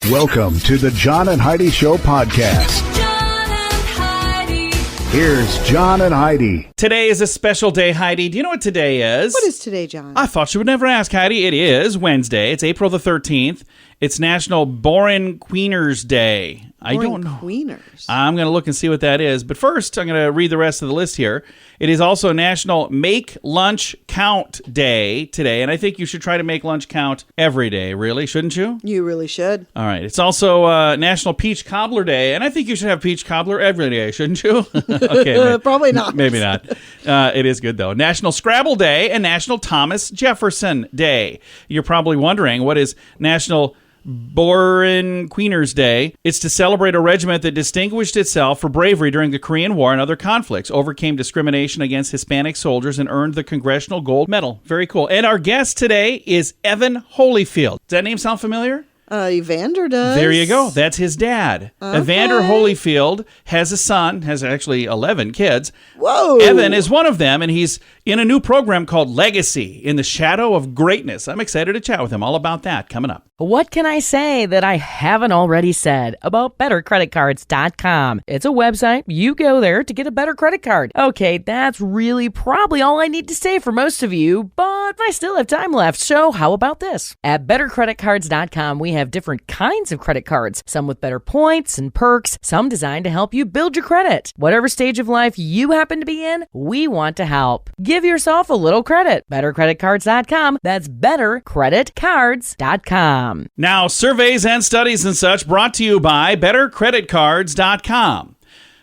Welcome to the John and Heidi Show podcast. John and Heidi. Here's John and Heidi. Today is a special day, Heidi. Do you know what today is? What is today, John? I thought you would never ask, Heidi. It is Wednesday. It's April the 13th. It's National Boring Queeners Day. I don't know. Queeners. I'm going to look and see what that is. But first, I'm going to read the rest of the list here. It is also National Make Lunch Count Day today. And I think you should try to make lunch count every day, really, shouldn't you? You really should. All right. It's also National Peach Cobbler Day. And I think you should have peach cobbler every day, shouldn't you? Okay. Probably not. Maybe not. It is good, though. National Scrabble Day and National Thomas Jefferson Day. You're probably wondering, what is National Boring Queeners Day? It's to celebrate a regiment that distinguished itself for bravery during the Korean War and other conflicts, overcame discrimination against Hispanic soldiers, and earned the Congressional Gold Medal. Very cool. And our guest today is Evan Holyfield. Does that name sound familiar? Evander does. There you go. That's his dad. Okay. Evander Holyfield has a son, has actually 11 kids. Whoa. Evan is one of them, and he's in a new program called Legacy, in the Shadow of Greatness. I'm excited to chat with him all about that coming up. What can I say that I haven't already said about BetterCreditCards.com? It's a website. You go there to get a better credit card. Okay, that's really probably all I need to say for most of you, but I still have time left, so how about this? At BetterCreditCards.com, we have different kinds of credit cards, some with better points and perks, some designed to help you build your credit. Whatever stage of life you happen to be in, we want to help. Give yourself a little credit. BetterCreditCards.com. That's BetterCreditCards.com. Now, surveys and studies and such brought to you by BetterCreditCards.com.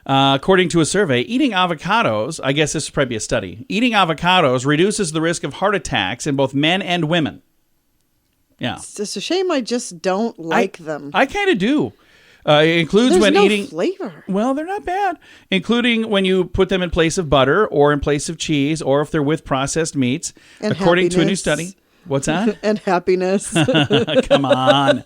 According to a survey, eating avocados, I guess this would probably be a study, eating avocados reduces the risk of heart attacks in both men and women. Yeah. It's just a shame I just don't like them. I kind of do. It includes There's when no eating flavor. Well, they're not bad. Including when you put them in place of butter or in place of cheese or if they're with processed meats. And according to a new happiness. study. What's that? And happiness. Come on.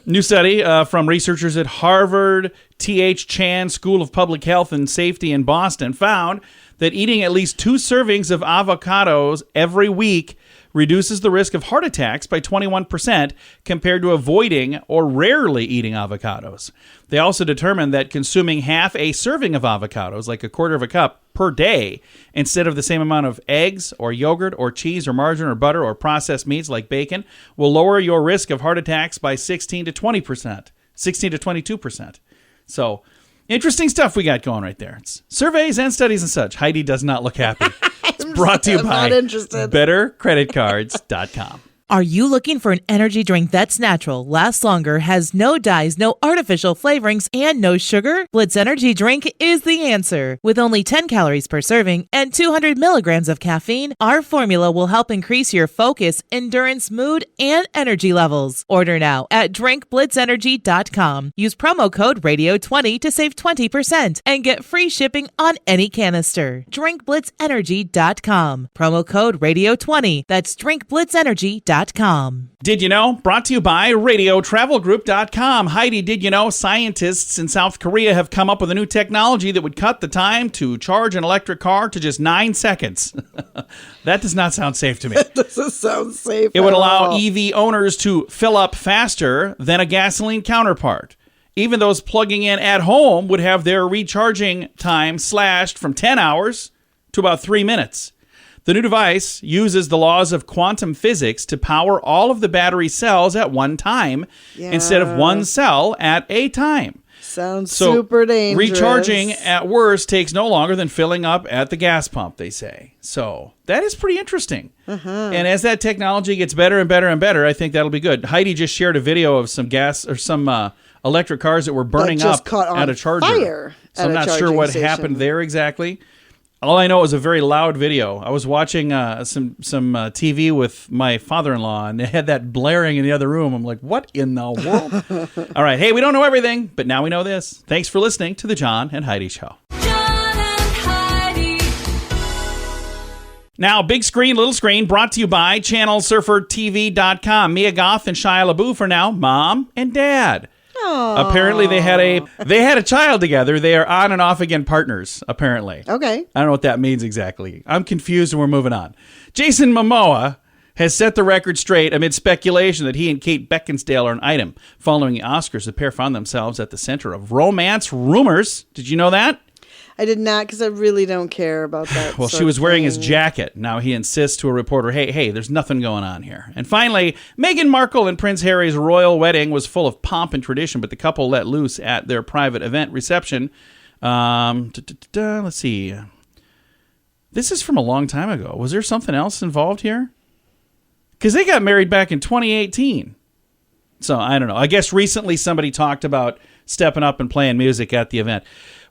New study from researchers at Harvard T.H. Chan School of Public Health and Safety in Boston found that eating at least 2 servings of avocados every week reduces the risk of heart attacks by 21% compared to avoiding or rarely eating avocados. They also determined that consuming half a serving of avocados, like a quarter of a cup per day, instead of the same amount of eggs or yogurt or cheese or margarine or butter or processed meats like bacon, will lower your risk of heart attacks by 16 to 20%, 16 to 22%. So, interesting stuff we got going right there. It's surveys and studies and such. Heidi does not look happy. It's brought to you by BetterCreditCards.com. Are you looking for an energy drink that's natural, lasts longer, has no dyes, no artificial flavorings, and no sugar? Blitz Energy Drink is the answer. With only 10 calories per serving and 200 milligrams of caffeine, our formula will help increase your focus, endurance, mood, and energy levels. Order now at drinkblitzenergy.com. Use promo code RADIO20 to save 20% and get free shipping on any canister. drinkblitzenergy.com. Promo code RADIO20. That's drinkblitzenergy.com. Did you know? Brought to you by RadioTravelGroup.com. Heidi, did you know scientists in South Korea have come up with a new technology that would cut the time to charge an electric car to just 9 seconds? That does not sound safe to me. That doesn't sound safe. It would at allow all. EV owners to fill up faster than a gasoline counterpart. Even those plugging in at home would have their recharging time slashed from 10 hours to about 3 minutes. The new device uses the laws of quantum physics to power all of the battery cells at one time instead of one cell at a time. Sounds So super dangerous. recharging at worst takes no longer than filling up at the gas pump, they say. So that is pretty interesting. And as that technology gets better and better and better, I think that'll be good. Heidi just shared a video of some gas or some electric cars that were burning just up caught on at a charger. fire So at I'm a not sure charging what station. happened there exactly. All I know is a very loud video. I was watching some TV with my father-in-law, and they had that blaring in the other room. I'm like, what in the world? All right. Hey, we don't know everything, but now we know this. Thanks for listening to The John and Heidi Show. John and Heidi. Now, big screen, little screen, brought to you by ChannelSurferTV.com. Mia Goth and Shia LaBeouf are now mom and dad. Aww. Apparently, they had a child together. They are on and off again partners, apparently. Okay. I don't know what that means exactly. I'm confused and we're moving on. Jason Momoa has set the record straight amid speculation that he and Kate Beckinsale are an item. Following the Oscars, the pair found themselves at the center of romance rumors. Did you know that? I did not, because I really don't care about that. Well, sort she was of wearing his thing. jacket. Now he insists to a reporter, hey, there's nothing going on here. And finally, Meghan Markle and Prince Harry's royal wedding was full of pomp and tradition, but the couple let loose at their private event reception. Let's see. This is from a long time ago. Was there something else involved here? Because they got married back in 2018. So, I don't know. I guess recently somebody talked about stepping up and playing music at the event.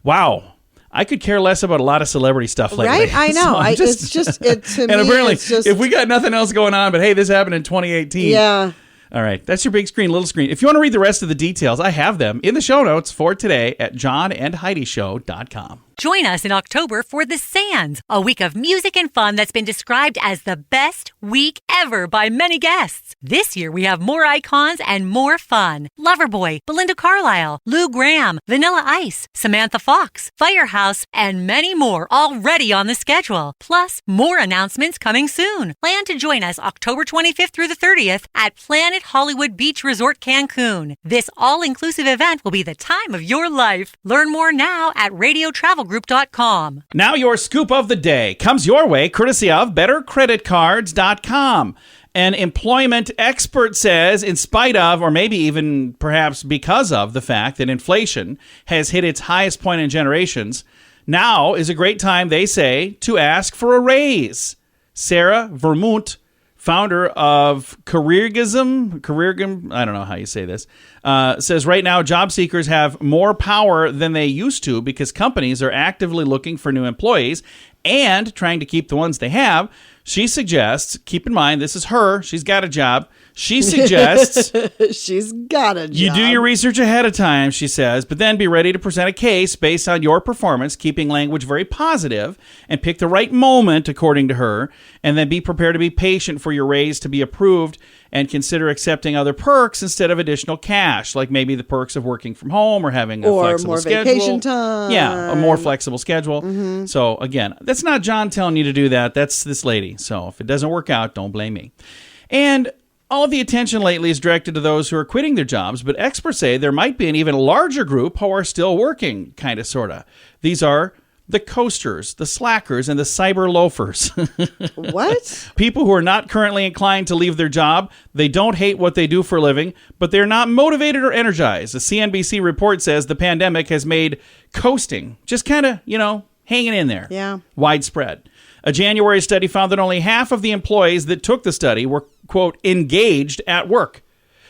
Wow. I could care less about a lot of celebrity stuff lately. Right? I know. So I'm It's just, to and me, apparently, it's just... if we got nothing else going on, but hey, this happened in 2018. Yeah. All right. That's your big screen, little screen. If you want to read the rest of the details, I have them in the show notes for today at johnandheidishow.com. Join us in October for The Sands, a week of music and fun that's been described as the best week ever by many guests. This year, we have more icons and more fun. Loverboy, Belinda Carlisle, Lou Gramm, Vanilla Ice, Samantha Fox, Firehouse, and many more already on the schedule. Plus, more announcements coming soon. Plan to join us October 25th through the 30th at Planet Hollywood Beach Resort Cancun. This all-inclusive event will be the time of your life. Learn more now at radiotravelgroup.com. Now your scoop of the day comes your way courtesy of bettercreditcards.com. An employment expert says, in spite of, or maybe even perhaps because of, the fact that inflation has hit its highest point in generations, now is a great time, they say, to ask for a raise. Sarah Vermont, founder of Careergism, I don't know how you say this, says right now job seekers have more power than they used to because companies are actively looking for new employees and trying to keep the ones they have. She suggests, keep in mind, this is her, she's got a job. She suggests She's got a job. you do your research ahead of time, she says, but then be ready to present a case based on your performance, keeping language very positive, and pick the right moment, according to her, and then be prepared to be patient for your raise to be approved and consider accepting other perks instead of additional cash, like maybe the perks of working from home or having a Or flexible more schedule. vacation time. Yeah, a more flexible schedule. So, again, that's not John telling you to do that. That's this lady. So if it doesn't work out, don't blame me. And all of the attention lately is directed to those who are quitting their jobs, but experts say there might be an even larger group who are still working, kind of, sort of. These are the coasters, the slackers, and the cyber loafers. What? People who are not currently inclined to leave their job. They don't hate what they do for a living, but they're not motivated or energized. A CNBC report says the pandemic has made coasting just kind of, hanging in there. Yeah. Widespread. A January study found that only half of the employees that took the study were, quote, engaged at work.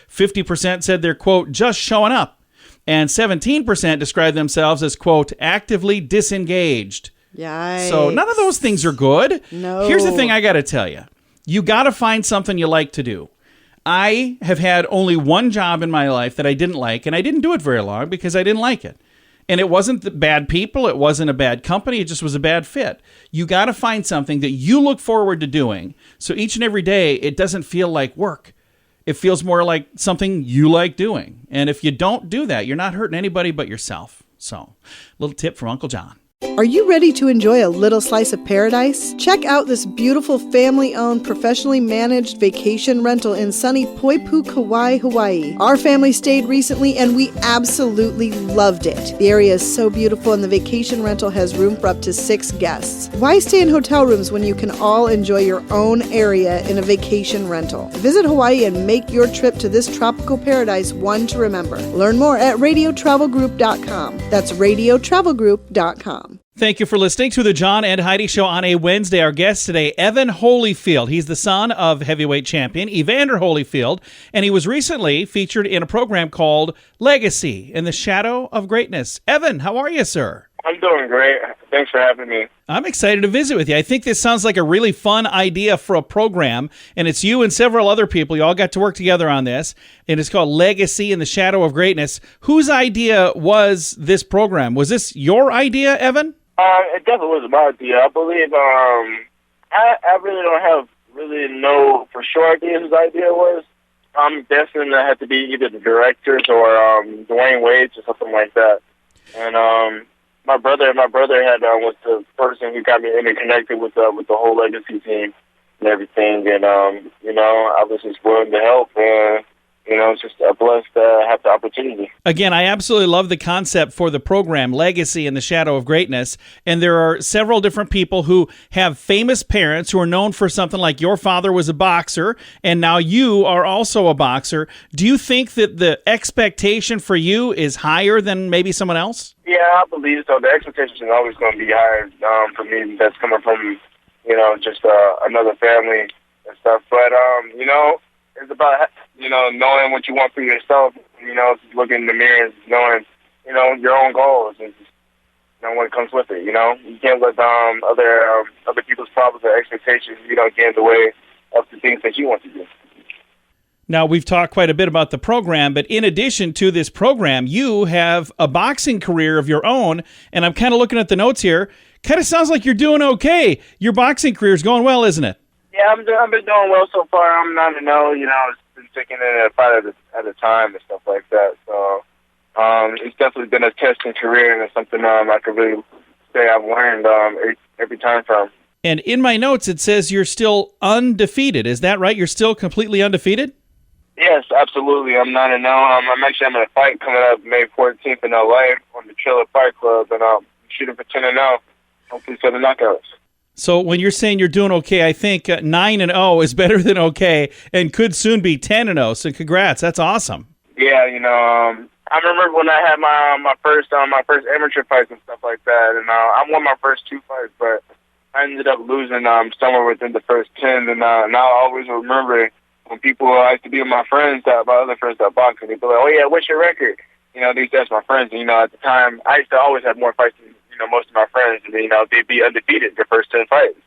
50% said they're, quote, just showing up. And 17% described themselves as, quote, actively disengaged. Yikes. So none of those things are good. No. Here's the thing I got to tell you. You got to find something you like to do. I have had only one job in my life that I didn't like, and I didn't do it very long because I didn't like it. And it wasn't the bad people. It wasn't a bad company. It just was a bad fit. You got to find something that you look forward to doing. So each and every day, it doesn't feel like work. It feels more like something you like doing. And if you don't do that, you're not hurting anybody but yourself. So, little tip from Uncle John. Are you ready to enjoy a little slice of paradise? Check out this beautiful family-owned, professionally managed vacation rental in sunny Poipu, Kauai, Hawaii. Our family stayed recently and we absolutely loved it. The area is so beautiful and the vacation rental has room for up to 6 guests. Why stay in hotel rooms when you can all enjoy your own area in a vacation rental? Visit Hawaii and make your trip to this tropical paradise one to remember. Learn more at radiotravelgroup.com. That's radiotravelgroup.com. Thank you for listening to the John and Heidi Show on a Wednesday. Our guest today, Evan Holyfield. He's the son of heavyweight champion Evander Holyfield, and he was recently featured in a program called Legacy in the Shadow of Greatness. Evan, how are you, sir? I'm doing great. Thanks for having me. I'm excited to visit with you. I think this sounds like a really fun idea for a program, and it's you and several other people. You all got to work together on this, and it's called Legacy in the Shadow of Greatness. Whose idea was this program? Was this your idea, Evan? It definitely was my idea. I believe I really don't have know for sure idea whose idea it was. I'm guessing that had to be either the directors or Dwayne Wade's or something like that. And my brother had was the person who got me interconnected with the whole Legacy team. and everything. And, I was just willing to help. And, it's just a blessed to have the opportunity. Again, I absolutely love the concept for the program, Legacy in the Shadow of Greatness. And there are several different people who have famous parents who are known for something like your father was a boxer, and now you are also a boxer. Do you think that the expectation for you is higher than maybe someone else? Yeah, I believe so. The expectation is always going to be higher for me. That's coming from, just another family and stuff. But, it's about, knowing what you want for yourself, just looking in the mirror and knowing, your own goals and just, what comes with it, You can't let other people's problems or expectations, get in the way of the things that you want to do. Now, we've talked quite a bit about the program, but in addition to this program, you have a boxing career of your own, and I'm kind of looking at the notes here. Kind of sounds like you're doing okay. Your boxing career is going well, isn't it? Yeah, I've been doing well so far. I'm 9-0. It's been taking it a fight at a time and stuff like that. So it's definitely been a testing career, and it's something I could really say I've learned every time from. And in my notes, it says you're still undefeated. Is that right? You're still completely undefeated? Yes, absolutely. I'm 9-0. I'm actually having a fight coming up May 14th in LA on the Trailer Fight Club, and I'm shooting for 10-0. Hopefully 7 knockouts. So when you're saying you're doing okay, I think 9-0 is better than okay and could soon be 10-0. So congrats. That's awesome. Yeah, I remember when I had my first amateur fights and stuff like that, and I won my first 2 fights, but I ended up losing somewhere within the first 10. And now I always remember when people I used to be with my friends, my other friends that box, and they'd be like, "Oh yeah, what's your record?" These that's my friends. And, at the time, I used to always have more fights than most of my friends, and they'd be undefeated their first 10 fights.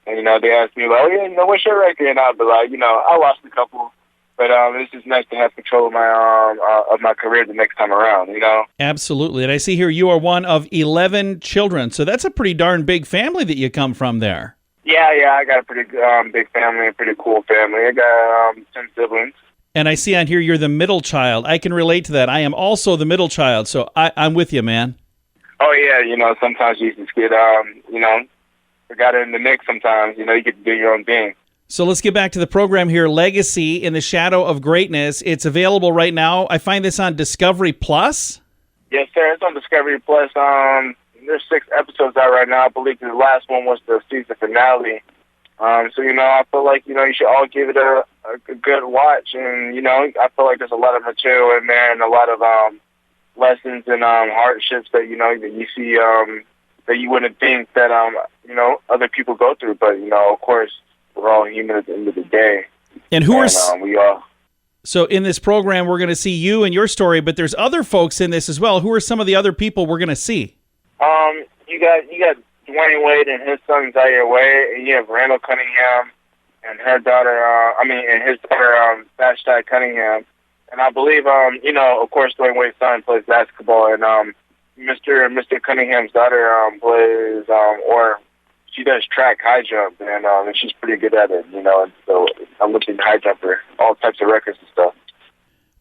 And they asked me like, "Oh yeah, what's your record?" And I'd be like, I lost a couple, but it's just nice to have control of my career the next time around. Absolutely. And I see here you are one of 11 children, so that's a pretty darn big family that you come from there. Yeah, I got a pretty big family, a pretty cool family. I got 10 siblings. And I see on here you're the middle child. I can relate to that. I am also the middle child, so I'm with you, man. Oh, yeah, sometimes you just get, forgot it in the mix sometimes. You get to do your own thing. So let's get back to the program here, Legacy in the Shadow of Greatness. It's available right now. I find this on Discovery Plus. Yes, sir. It's on Discovery Plus. There's 6 episodes out right now. I believe the last one was the season finale. So, I feel like, you should all give it a good watch. And, I feel like there's a lot of material in there and a lot of lessons and hardships that that you see that you wouldn't think that other people go through, but of course we're all human at the end of the day. And we all. So in this program we're going to see you and your story, but there's other folks in this as well. Who are some of the other people we're going to see? You got Dwayne Wade and his son Zaire Wade, and you have Randall Cunningham and her daughter. And his daughter Vashti Cunningham. And I believe, of course, Dwayne Wade's son plays basketball, and Mr. Cunningham's daughter plays, or she does track high jump, and she's pretty good at it, and so I'm looking at high jumper, all types of records and stuff.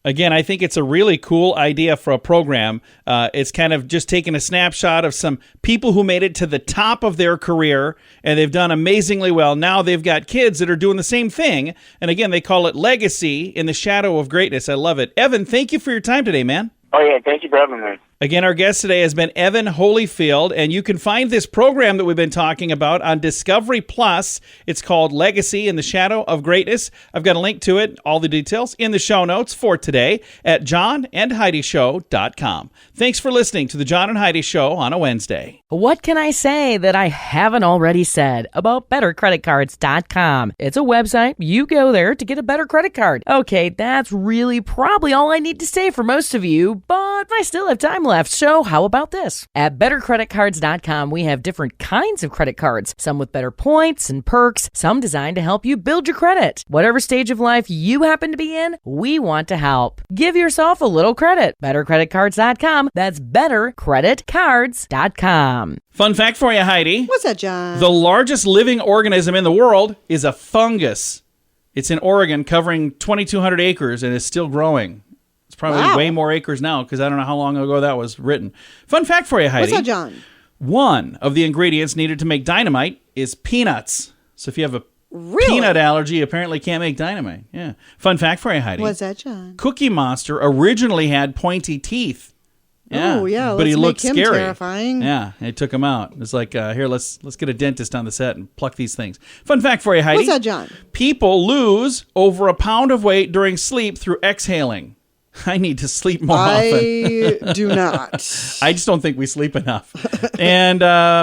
Again, I think it's a really cool idea for a program. It's kind of just taking a snapshot of some people who made it to the top of their career, and they've done amazingly well. Now they've got kids that are doing the same thing. And again, they call it Legacy in the Shadow of Greatness. I love it. Evan, thank you for your time today, man. Oh, yeah. Thank you for having me. Again, our guest today has been Evan Holyfield, and you can find this program that we've been talking about on Discovery Plus. It's called Legacy in the Shadow of Greatness. I've got a link to it, all the details, in the show notes for today at johnandheidishow.com. Thanks for listening to the John and Heidi Show on a Wednesday. What can I say that I haven't already said about bettercreditcards.com? It's a website. You go there to get a better credit card. Okay, that's really probably all I need to say for most of you, but I still have time left, so how about this? At bettercreditcards.com, we have different kinds of credit cards, some with better points and perks, some designed to help you build your credit. Whatever stage of life you happen to be in, we want to help. Give yourself a little credit. Bettercreditcards.com. That's bettercreditcards.com. Fun fact for you, Heidi. What's that, John? The largest living organism in the world is a fungus. It's in Oregon, covering 2,200 acres, and is still growing. It's probably way more acres now because I don't know how long ago that was written. Fun fact for you, Heidi. What's that, John? One of the ingredients needed to make dynamite is peanuts. So if you have a Really? peanut allergy apparently can't make dynamite. Yeah. Fun fact for you, Heidi. What's that, John? Cookie Monster originally had pointy teeth. Yeah. Oh, yeah. But he let's looked make him scary. terrifying. Yeah, they took him out. It's like, here, let's get a dentist on the set and pluck these things. Fun fact for you, Heidi. What's that, John? People lose over a pound of weight during sleep through exhaling. I need to sleep more often. I do not. I just don't think we sleep enough. And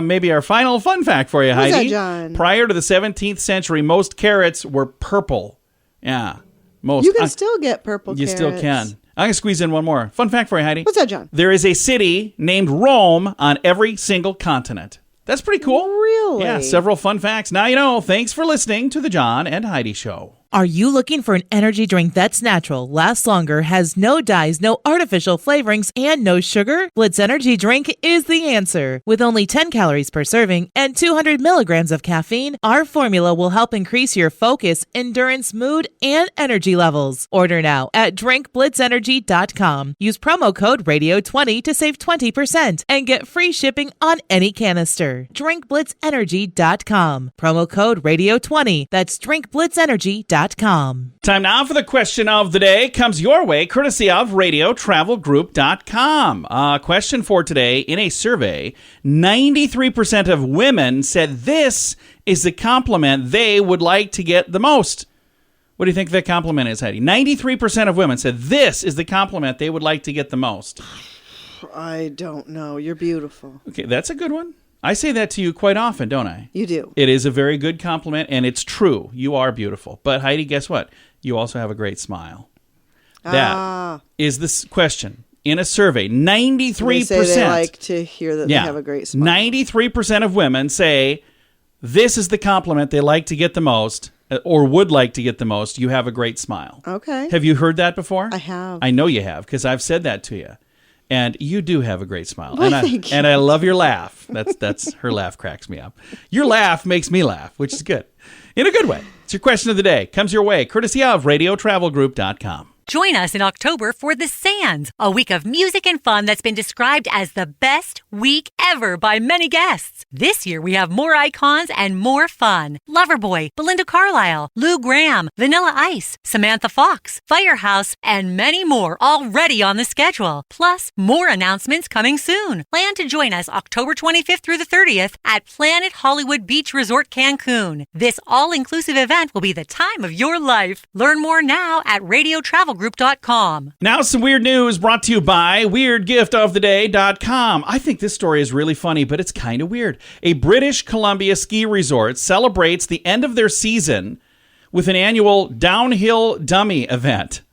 maybe our final fun fact for you, What's Heidi. that, John? Prior to the 17th century, most carrots were purple. Yeah, most. You can still get purple You carrots. still can. I'm going to squeeze in one more. Fun fact for you, Heidi. What's that, John? There is a city named Rome on every single continent. That's pretty cool. Really? Yeah, several fun facts. Now you know. Thanks for listening to the John and Heidi Show. Are you looking for an energy drink that's natural, lasts longer, has no dyes, no artificial flavorings, and no sugar? Blitz Energy Drink is the answer. With only 10 calories per serving and 200 milligrams of caffeine, our formula will help increase your focus, endurance, mood, and energy levels. Order now at drinkblitzenergy.com. Use promo code RADIO20 to save 20% and get free shipping on any canister. drinkblitzenergy.com. Promo code RADIO20. That's drinkblitzenergy.com. Time now for the question of the day. Comes your way courtesy of radiotravelgroup.com. Question for today. In a survey, 93% of women said this is the compliment they would like to get the most. What do you think that compliment is, Heidi? 93% of women said this is the compliment they would like to get the most. I don't know. You're beautiful. Okay, that's a good one. I say that to you quite often, don't I? You do. It is a very good compliment, and it's true. You are beautiful. But Heidi, guess what? You also have a great smile. That is this question. In a survey, 93%. They say they like to hear that they have a great smile. 93% of women say this is the compliment they like to get the most, or would like to get the most. You have a great smile. Okay. Have you heard that before? I have. I know you have, because I've said that to you. And you do have a great smile. Well, and thank you. And I love your laugh. That's her laugh cracks me up. Your laugh makes me laugh, which is good. In a good way. It's your question of the day. Comes your way, courtesy of radiotravelgroup.com. Join us in October for The Sands, a week of music and fun that's been described as the best week ever by many guests. This year, we have more icons and more fun. Loverboy, Belinda Carlisle, Lou Gramm, Vanilla Ice, Samantha Fox, Firehouse, and many more already on the schedule. Plus, more announcements coming soon. Plan to join us October 25th through the 30th at Planet Hollywood Beach Resort Cancun. This all-inclusive event will be the time of your life. Learn more now at radiotravelgroup.com. Now some weird news brought to you by WeirdGiftOfTheDay.com. I think this story is really funny, but it's kind of weird. A British Columbia ski resort celebrates the end of their season with an annual downhill dummy event.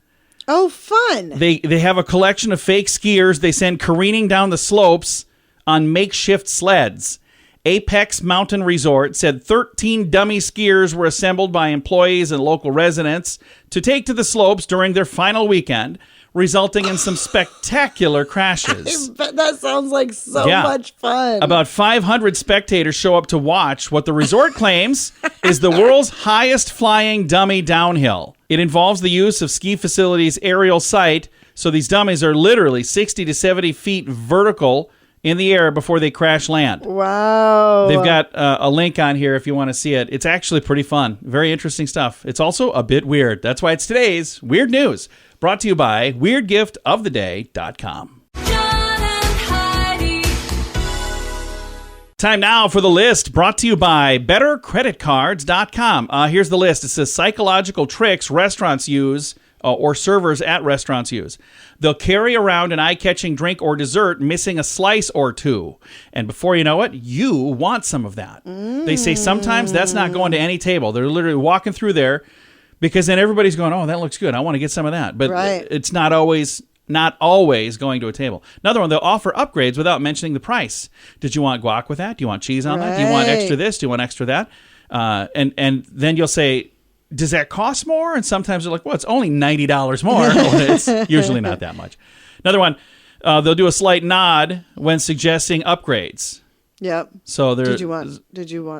Oh, fun. They have a collection of fake skiers they send careening down the slopes on makeshift sleds. Apex Mountain Resort said 13 dummy skiers were assembled by employees and local residents to take to the slopes during their final weekend, resulting in some spectacular crashes. I bet that sounds like so much fun. About 500 spectators show up to watch what the resort claims is the world's highest flying dummy downhill. It involves the use of ski facilities' aerial sight, so these dummies are literally 60 to 70 feet vertical in the air before they crash land. Wow. They've got a link on here if you want to see it. It's actually pretty fun. Very interesting stuff. It's also a bit weird. That's why it's today's Weird News, brought to you by WeirdGiftOfTheDay.com. John and Heidi. Time now for the list, brought to you by BetterCreditCards.com. Here's the list. It says psychological tricks restaurants use or servers at restaurants use. They'll carry around an eye-catching drink or dessert missing a slice or two. And before you know it, you want some of that. They say sometimes that's not going to any table. They're literally walking through there because then everybody's going, oh, that looks good. I want to get some of that. But it's not always going to a table. Another one, they'll offer upgrades without mentioning the price. Did you want guac with that? Do you want cheese on that? Do you want extra this? Do you want extra that? And then you'll say, does that cost more? And sometimes they're like, well, it's only $90 more. It's usually not that much. Another one, they'll do a slight nod when suggesting upgrades. Yep. So Did you want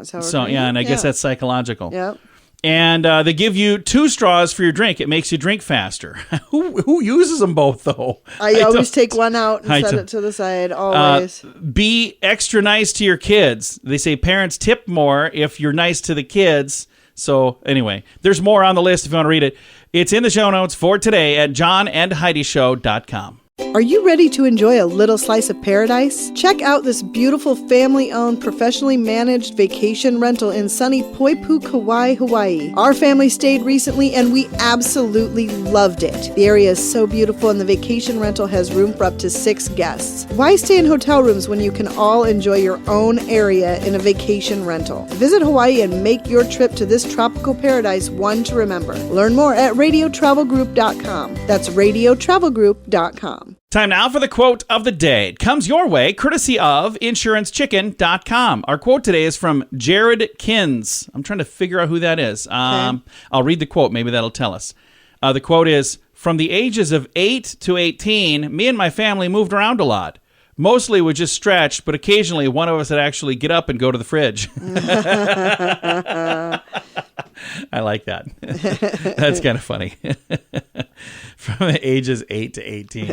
sour So cream? yeah, and I guess that's psychological. Yep. And they give you 2 straws for your drink. It makes you drink faster. Who uses them both, though? I always take one out and I set don't. it to the side, always. Be extra nice to your kids. They say parents tip more if you're nice to the kids So anyway, there's more on the list if you want to read it. It's in the show notes for today at johnandheidishow.com. Are you ready to enjoy a little slice of paradise? Check out this beautiful family-owned, professionally managed vacation rental in sunny Poipu, Kauai, Hawaii. Our family stayed recently and we absolutely loved it. The area is so beautiful and the vacation rental has room for up to 6 guests. Why stay in hotel rooms when you can all enjoy your own area in a vacation rental? Visit Hawaii and make your trip to this tropical paradise one to remember. Learn more at radiotravelgroup.com. That's radiotravelgroup.com. Time now for the quote of the day. It comes your way courtesy of insurancechicken.com. Our quote today is from Jared Kins. I'm trying to figure out who that is. I'll read the quote. Maybe that'll tell us. The quote is, from the ages of 8 to 18, me and my family moved around a lot. Mostly we just stretched, but occasionally one of us would actually get up and go to the fridge. I like that. That's kind of funny. From ages 8 to 18.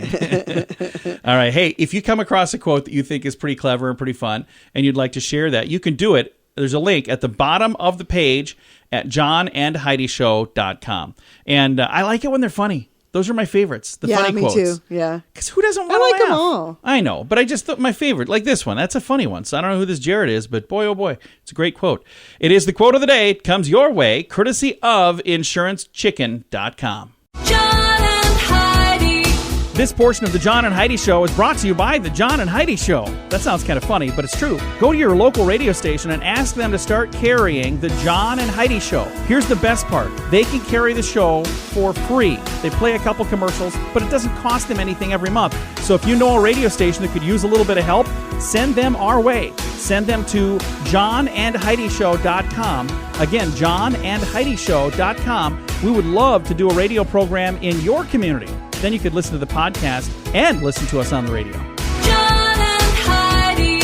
All right. Hey, if you come across a quote that you think is pretty clever and pretty fun, and you'd like to share that, you can do it. There's a link at the bottom of the page at johnandheidishow.com. And I like it when they're funny. Those are my favorites. The funny quotes. Yeah, me too. Yeah. Because who doesn't want to I like laugh? them all. I know, but I just thought my favorite, like this one. That's a funny one. So I don't know who this Jared is, but boy, oh boy, it's a great quote. It is the quote of the day. It comes your way, courtesy of insurancechicken.com. John and Heidi. This portion of the John and Heidi Show is brought to you by the John and Heidi Show. That sounds kind of funny, but it's true. Go to your local radio station and ask them to start carrying the John and Heidi Show. Here's the best part. They can carry the show for free. They play a couple commercials, but it doesn't cost them anything every month. So if you know a radio station that could use a little bit of help, send them our way. Send them to johnandheidishow.com. Again, johnandheidishow.com. We would love to do a radio program in your community. Then you could listen to the podcast and listen to us on the radio. John and Heidi.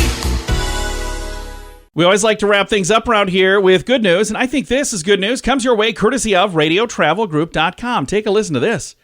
We always like to wrap things up around here with good news, and I think this is good news. Comes your way courtesy of radiotravelgroup.com. Take a listen to this.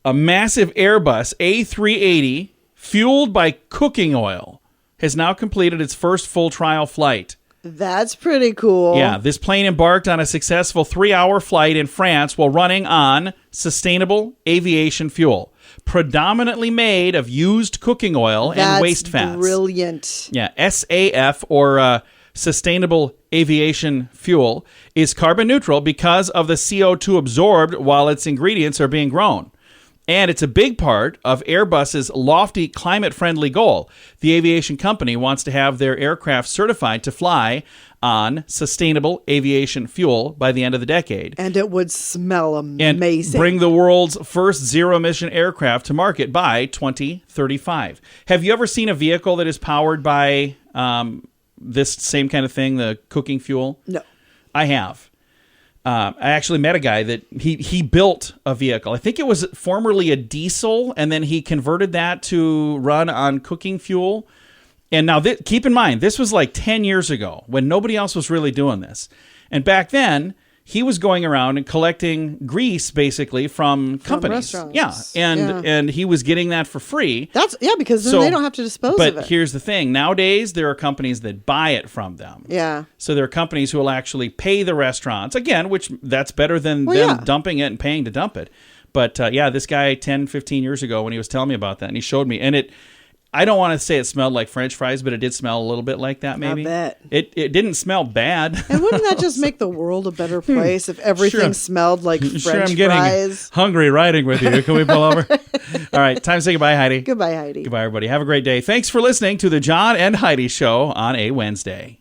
A massive Airbus A380 fueled by cooking oil has now completed its first full trial flight. That's pretty cool. Yeah, this plane embarked on a successful 3-hour flight in France while running on sustainable aviation fuel, predominantly made of used cooking oil and waste fats. That's brilliant. Yeah, SAF, or sustainable aviation fuel, is carbon neutral because of the CO2 absorbed while its ingredients are being grown. And it's a big part of Airbus's lofty climate-friendly goal. The aviation company wants to have their aircraft certified to fly on sustainable aviation fuel by the end of the decade. And it would smell amazing. And bring the world's first zero-emission aircraft to market by 2035. Have you ever seen a vehicle that is powered by this same kind of thing, the cooking fuel? No. I have. I actually met a guy that he built a vehicle. I think it was formerly a diesel, and then he converted that to run on cooking fuel. And now, keep in mind, this was like 10 years ago when nobody else was really doing this. And back then, he was going around and collecting grease, basically, from companies. Restaurants. Yeah, and he was getting that for free. Because then they don't have to dispose of it. But here's the thing. Nowadays, there are companies that buy it from them. Yeah. So there are companies who will actually pay the restaurants, again, which that's better than them dumping it and paying to dump it. But this guy 10, 15 years ago, when he was telling me about that, and he showed me, and I don't want to say it smelled like French fries, but it did smell a little bit like that, maybe. I bet. It didn't smell bad. And wouldn't that just make the world a better place if everything smelled like French I'm getting fries? Hungry riding with you. Can we pull over? All right, time to say goodbye, Heidi. Goodbye, Heidi. Goodbye, everybody. Have a great day. Thanks for listening to the John and Heidi Show on a Wednesday.